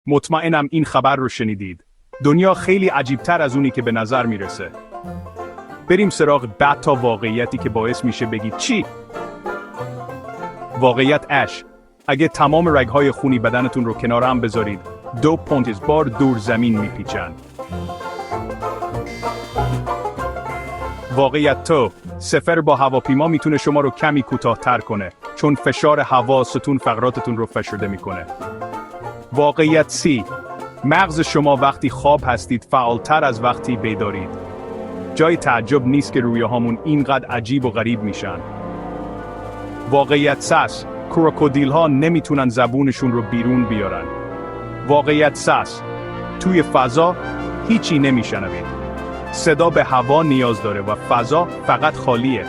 مطمئنم این خبر رو شنیدید. دنیا خیلی عجیبتر از اونی که به نظر میرسه. بریم سراغ 10 تا واقعیتی که باعث میشه بگید چی؟ واقعیت اش. اگه تمام رگهای خونی بدنتون رو کنار هم بذارید، 2 پونت بار دور زمین میپیچن. واقعیت تو. سفر با هواپیما میتونه شما رو کمی کوتاه‌تر کنه، چون فشار هوا ستون فقراتتون رو فشرده میکنه. واقعیت سی. مغز شما وقتی خواب هستید فعالتر از وقتی بیدارید. جای تعجب نیست که رویاهامون اینقدر عجیب و غریب میشن. واقعیت سس. کروکودیل ها نمیتونن زبونشون رو بیرون بیارن. واقعیت سس. توی فضا هیچی نمیشنوید. صدا به هوا نیاز داره و فضا فقط خالیه.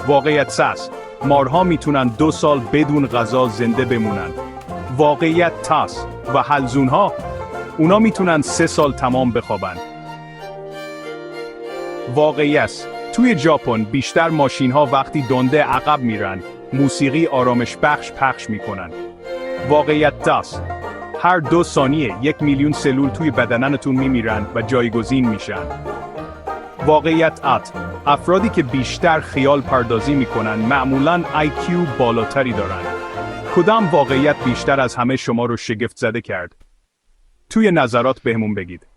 واقعیت سس. مارها میتونن 2 سال بدون غذا زنده بمونن. واقعیت تاس. و حلزونها اونا میتونن 3 سال تمام بخوابن. واقعیت. توی ژاپن بیشتر ماشین‌ها وقتی دنده عقب میرن، موسیقی آرامش بخش پخش میکنن. واقعیت تاس. هر 2 ثانیه 1 میلیون سلول توی بدنتون میمیرن و جایگزین میشن. واقعیت ات. افرادی که بیشتر خیال پردازی میکنن معمولاً IQ بالاتری دارن. کدام واقعیت بیشتر از همه شما رو شگفت زده کرد؟ توی نظرات بهمون بگید.